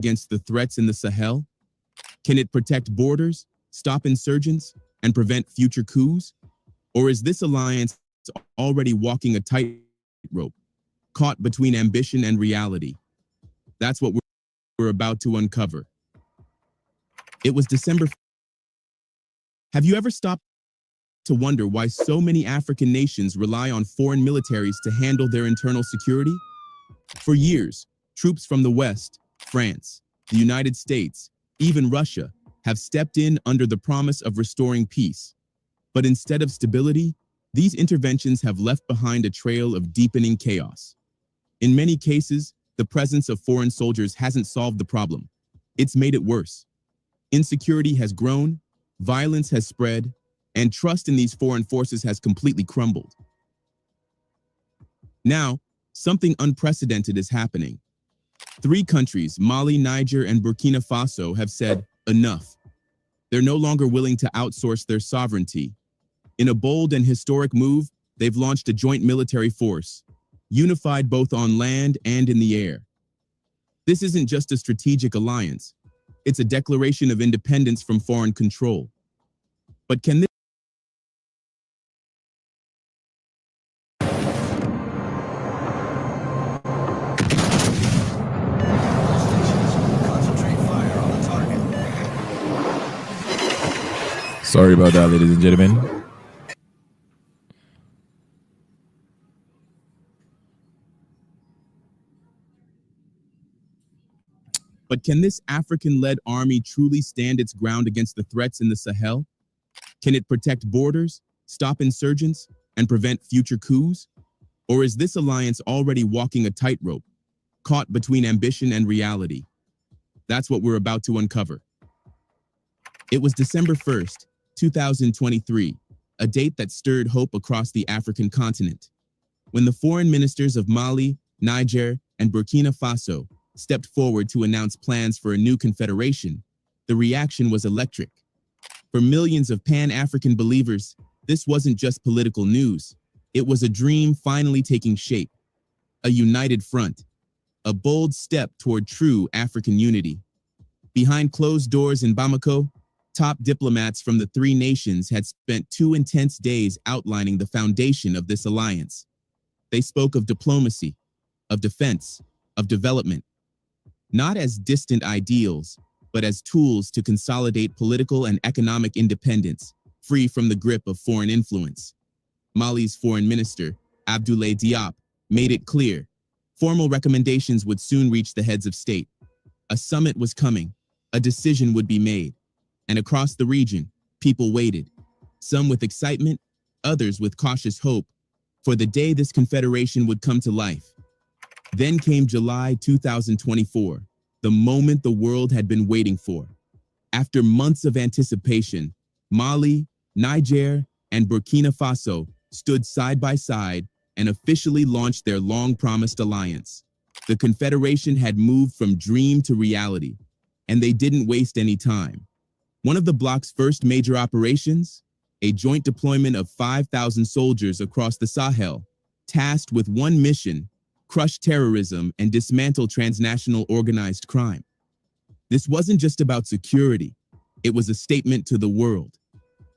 against the threats in the Sahel? Can it protect borders, stop insurgents, and prevent future coups? Or is this alliance already walking a tightrope, caught between ambition and reality? That's what we're about to uncover. It was December. Have you ever stopped to wonder why so many African nations rely on foreign militaries to handle their internal security? For years, troops from the West, France, the United States, even Russia, have stepped in under the promise of restoring peace. But instead of stability, these interventions have left behind a trail of deepening chaos. In many cases, the presence of foreign soldiers hasn't solved the problem. It's made it worse. Insecurity has grown, violence has spread, and trust in these foreign forces has completely crumbled. Now, something unprecedented is happening. 3 countries, Mali, Niger, and Burkina Faso, have said enough. They're no longer willing to outsource their sovereignty. In a bold and historic move, they've launched a joint military force, unified both on land and in the air. This isn't just a strategic alliance. It's a declaration of independence from foreign control. But can this Sorry about that, ladies and gentlemen. But can this African-led army truly stand its ground against the threats in the Sahel? Can it protect borders, stop insurgents, and prevent future coups? Or is this alliance already walking a tightrope, caught between ambition and reality? That's what we're about to uncover. It was December 1st, 2023, a date that stirred hope across the African continent, when the foreign ministers of Mali, Niger, and Burkina Faso stepped forward to announce plans for a new confederation. The reaction was electric. For millions of Pan-African believers, this wasn't just political news. It was a dream finally taking shape. A united front. A bold step toward true African unity. Behind closed doors in Bamako, top diplomats from the 3 nations had spent 2 intense days outlining the foundation of this alliance. They spoke of diplomacy, of defense, of development, not as distant ideals, but as tools to consolidate political and economic independence, free from the grip of foreign influence. Mali's foreign minister, Abdoulaye Diop, made it clear formal recommendations would soon reach the heads of state. A summit was coming, a decision would be made, and across the region, people waited, some with excitement, others with cautious hope, for the day this confederation would come to life. Then came July 2024, the moment the world had been waiting for. After months of anticipation, Mali, Niger, and Burkina Faso stood side by side and officially launched their long-promised alliance. The confederation had moved from dream to reality, and they didn't waste any time. One of the bloc's first major operations, a joint deployment of 5,000 soldiers across the Sahel, tasked with one mission: crush terrorism and dismantle transnational organized crime. This wasn't just about security, it was a statement to the world.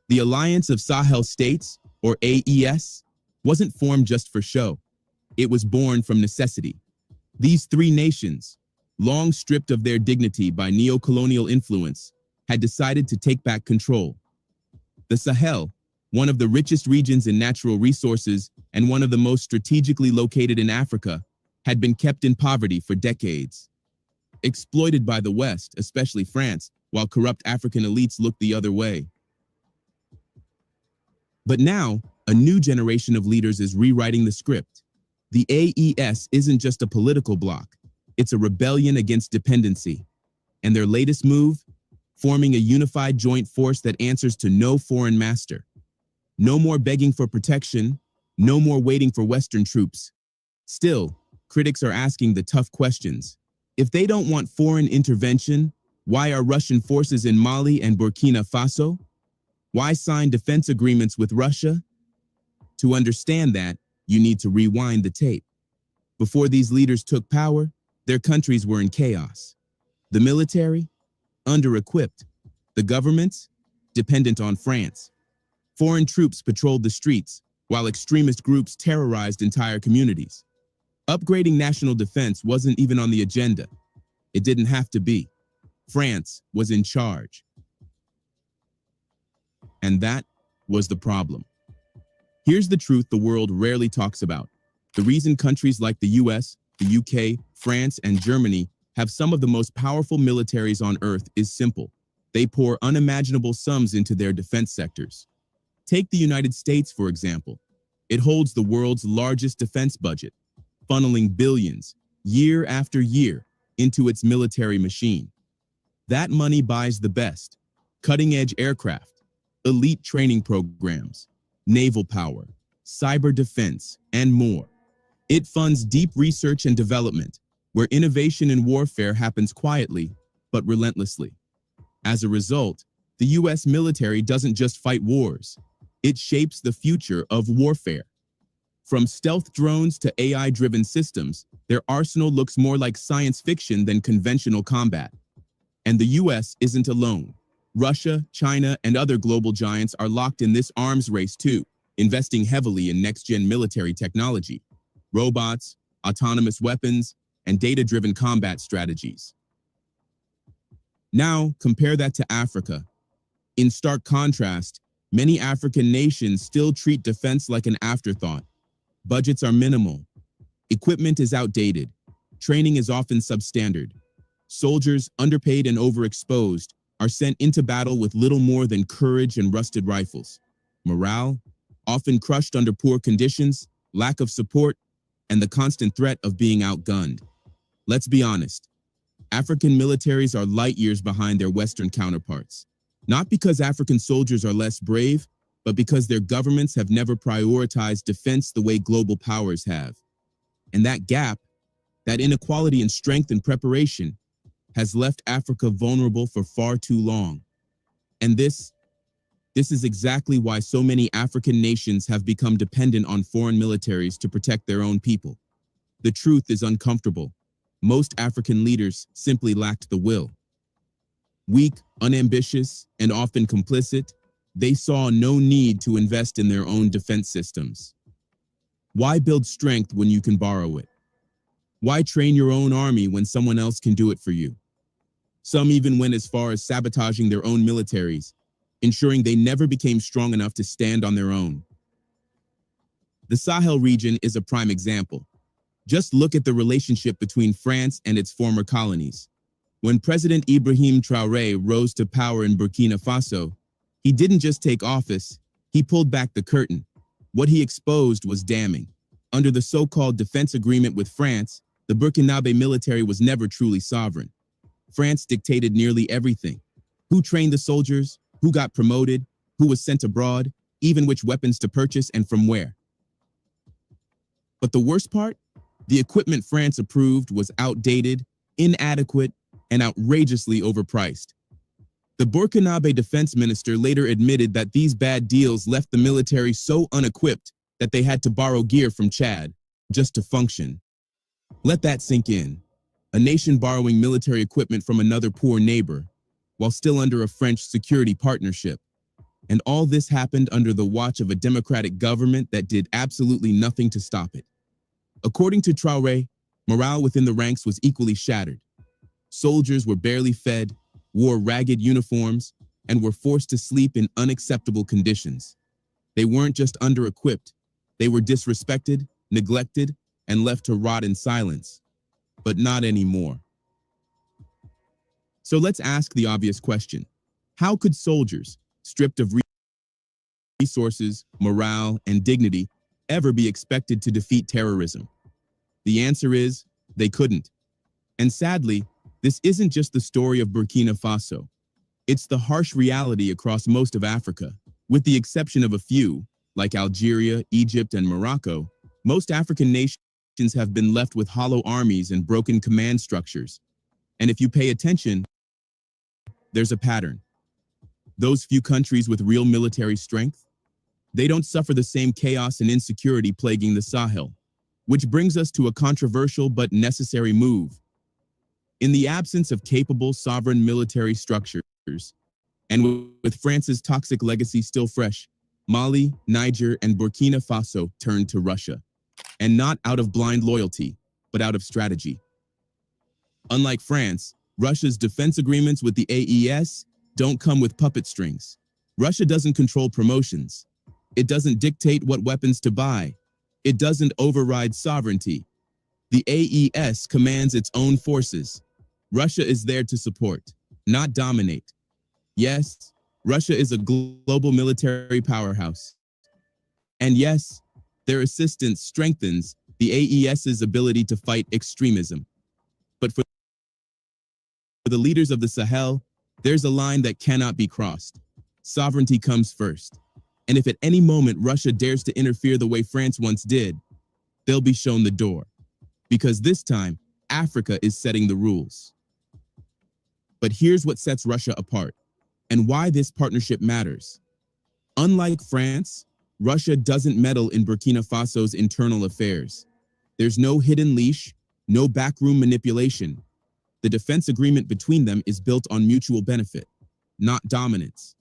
The Alliance of Sahel States, or AES, wasn't formed just for show. It was born from necessity. These 3 nations, long stripped of their dignity by neo-colonial influence, had decided to take back control. The Sahel, one of the richest regions in natural resources and one of the most strategically located in Africa, had been kept in poverty for decades. Exploited by the West, especially France, while corrupt African elites looked the other way. But now, a new generation of leaders is rewriting the script. The AES isn't just a political bloc, it's a rebellion against dependency. And their latest move? Forming a unified joint force that answers to no foreign master. No more begging for protection, no more waiting for Western troops. Still, critics are asking the tough questions. If they don't want foreign intervention, why are Russian forces in Mali and Burkina Faso? Why sign defense agreements with Russia? To understand that, you need to rewind the tape. Before these leaders took power, their countries were in chaos. The military? Under-equipped. The governments? Dependent on France. Foreign troops patrolled the streets, while extremist groups terrorized entire communities. Upgrading national defense wasn't even on the agenda. It didn't have to be. France was in charge. And that was the problem. Here's the truth the world rarely talks about. The reason countries like the US, the UK, France, and Germany have some of the most powerful militaries on earth is simple. They pour unimaginable sums into their defense sectors. Take the United States, for example. It holds the world's largest defense budget, funneling billions, year after year, into its military machine. That money buys the best: cutting-edge aircraft, elite training programs, naval power, cyber defense, and more. It funds deep research and development, where innovation in warfare happens quietly but relentlessly. As a result, the US military doesn't just fight wars, it shapes the future of warfare. From stealth drones to AI-driven systems, their arsenal looks more like science fiction than conventional combat. And the US isn't alone. Russia, China, and other global giants are locked in this arms race too, investing heavily in next-gen military technology, robots, autonomous weapons, and data-driven combat strategies. Now, compare that to Africa. In stark contrast, many African nations still treat defense like an afterthought. Budgets are minimal. Equipment is outdated. Training is often substandard. Soldiers, underpaid and overexposed, are sent into battle with little more than courage and rusted rifles. Morale, often crushed under poor conditions, lack of support, and the constant threat of being outgunned. Let's be honest. African militaries are light years behind their Western counterparts. Not because African soldiers are less brave, but because their governments have never prioritized defense the way global powers have. And that gap, that inequality in strength and preparation, has left Africa vulnerable for far too long. And this is exactly why so many African nations have become dependent on foreign militaries to protect their own people. The truth is uncomfortable. Most African leaders simply lacked the will. Weak, unambitious, and often complicit, they saw no need to invest in their own defense systems. Why build strength when you can borrow it? Why train your own army when someone else can do it for you? Some even went as far as sabotaging their own militaries, ensuring they never became strong enough to stand on their own. The Sahel region is a prime example. Just look at the relationship between France and its former colonies. When President Ibrahim Traoré rose to power in Burkina Faso, he didn't just take office, he pulled back the curtain. What he exposed was damning. Under the so-called defense agreement with France, the Burkinabe military was never truly sovereign. France dictated nearly everything: who trained the soldiers, who got promoted, who was sent abroad, even which weapons to purchase and from where. But the worst part? The equipment France approved was outdated, inadequate, and outrageously overpriced. The Burkinabe defense minister later admitted that these bad deals left the military so unequipped that they had to borrow gear from Chad just to function. Let that sink in. A nation borrowing military equipment from another poor neighbor, while still under a French security partnership. And all this happened under the watch of a democratic government that did absolutely nothing to stop it. According to Traoré, morale within the ranks was equally shattered. Soldiers were barely fed, wore ragged uniforms, and were forced to sleep in unacceptable conditions. They weren't just under-equipped, they were disrespected, neglected, and left to rot in silence. But not anymore. So let's ask the obvious question. How could soldiers, stripped of resources, morale, and dignity, ever be expected to defeat terrorism? The answer is, they couldn't. And sadly, this isn't just the story of Burkina Faso. It's the harsh reality across most of Africa. With the exception of a few, like Algeria, Egypt, and Morocco, most African nations have been left with hollow armies and broken command structures. And if you pay attention, there's a pattern. Those few countries with real military strength, they don't suffer the same chaos and insecurity plaguing the Sahel. Which brings us to a controversial but necessary move. In the absence of capable sovereign military structures, and with France's toxic legacy still fresh, Mali, Niger, and Burkina Faso turned to Russia, and not out of blind loyalty, but out of strategy. Unlike France, Russia's defense agreements with the AES don't come with puppet strings. Russia doesn't control promotions. It doesn't dictate what weapons to buy. It doesn't override sovereignty. The AES commands its own forces. Russia is there to support, not dominate. Yes, Russia is a global military powerhouse. And yes, their assistance strengthens the AES's ability to fight extremism. But for the leaders of the Sahel, there's a line that cannot be crossed. Sovereignty comes first. And if at any moment Russia dares to interfere the way France once did, they'll be shown the door. Because this time, Africa is setting the rules. But here's what sets Russia apart, and why this partnership matters. Unlike France, Russia doesn't meddle in Burkina Faso's internal affairs. There's no hidden leash, no backroom manipulation. The defense agreement between them is built on mutual benefit, not dominance.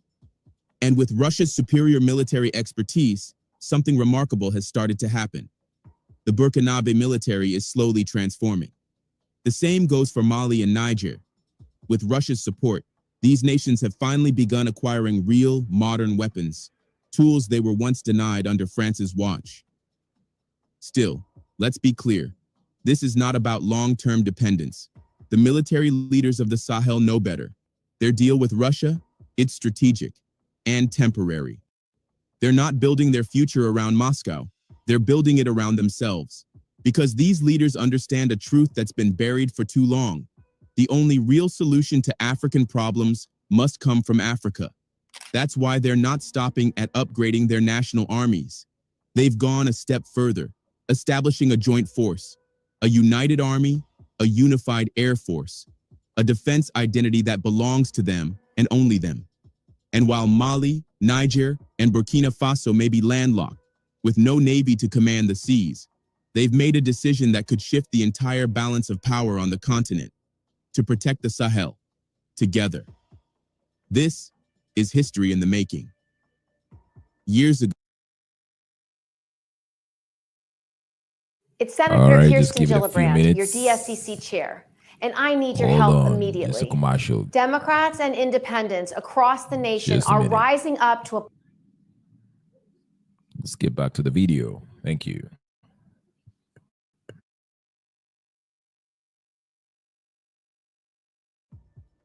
And with Russia's superior military expertise, something remarkable has started to happen. The Burkinabe military is slowly transforming. The same goes for Mali and Niger. With Russia's support, these nations have finally begun acquiring real, modern weapons, tools they were once denied under France's watch. Still, let's be clear. This is not about long-term dependence. The military leaders of the Sahel know better. Their deal with Russia, it's strategic and temporary. They're not building their future around Moscow. They're building it around themselves. Because these leaders understand a truth that's been buried for too long. The only real solution to African problems must come from Africa. That's why they're not stopping at upgrading their national armies. They've gone a step further, establishing a joint force, a united army, a unified air force, a defense identity that belongs to them and only them. And while Mali, Niger, and Burkina Faso may be landlocked, with no navy to command the seas, they've made a decision that could shift the entire balance of power on the continent, to protect the Sahel, together. This is history in the making. Years ago, It's Senator All right, just Kirsten give it a few Gillibrand, your minutes. DSCC chair, and I need your Hold help on, immediately. it's a commercial. Democrats and independents across the nation Just a are minute. rising up to a Let's get back to the video. Thank you.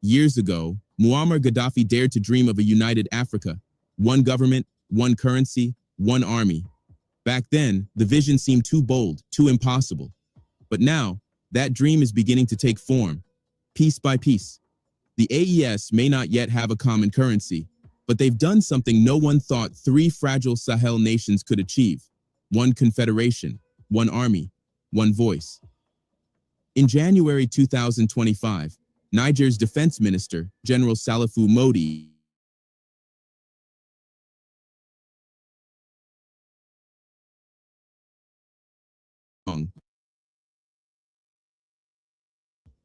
years ago, Muammar Gaddafi dared to dream of a united Africa, one government, one currency, one army. Back then, the vision seemed too bold, too impossible. But now, that dream is beginning to take form, piece by piece. The AES may not yet have a common currency, but they've done something no one thought three fragile Sahel nations could achieve: one confederation, one army, one voice. In January 2025, Niger's defense minister, General Salifu Modi,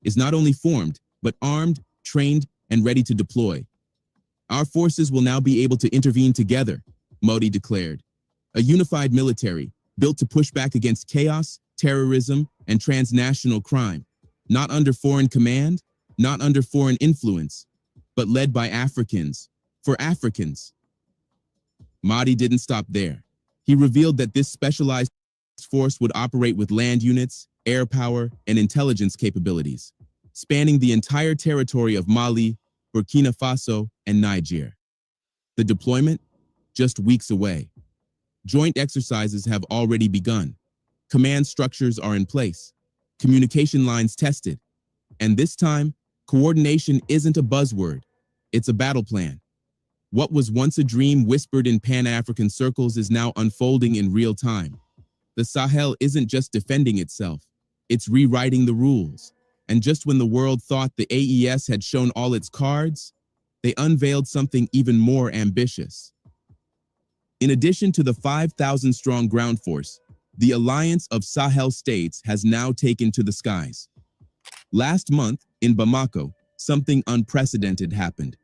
is not only formed, but armed, trained, and ready to deploy. Our forces will now be able to intervene together, Modi declared. A unified military, built to push back against chaos, terrorism, and transnational crime. Not under foreign command, not under foreign influence, but led by Africans, for Africans. Modi didn't stop there. He revealed that this specialized force would operate with land units, air power, and intelligence capabilities, spanning the entire territory of Mali, Burkina Faso, and Niger. The deployment? Just weeks away. Joint exercises have already begun. Command structures are in place. Communication lines tested. And this time, coordination isn't a buzzword. It's a battle plan. What was once a dream whispered in Pan-African circles is now unfolding in real time. The Sahel isn't just defending itself. It's rewriting the rules. And just when the world thought the AES had shown all its cards, they unveiled something even more ambitious. In addition to the 5,000-strong ground force, the alliance of Sahel states has now taken to the skies. Last month, in Bamako, something unprecedented happened.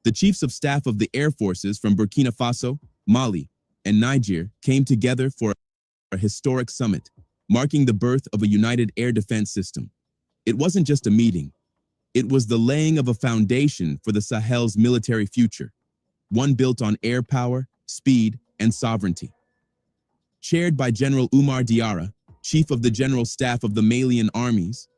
The chiefs of staff of the air forces from Burkina Faso, Mali, and Niger came together for a historic summit, marking the birth of a united air defense system. It wasn't just a meeting, it was the laying of a foundation for the Sahel's military future, one built on air power, speed, and sovereignty. Chaired by General Umar Diarra, chief of the general staff of the Malian armies,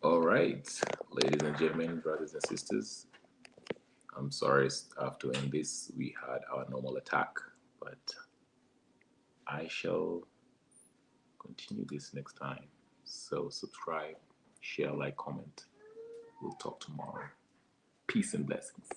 All right, ladies and gentlemen, brothers and sisters, I'm sorry I have to end this. We had our normal attack, but I shall continue this next time. So subscribe, share, like, comment. We'll talk tomorrow. Peace and blessings.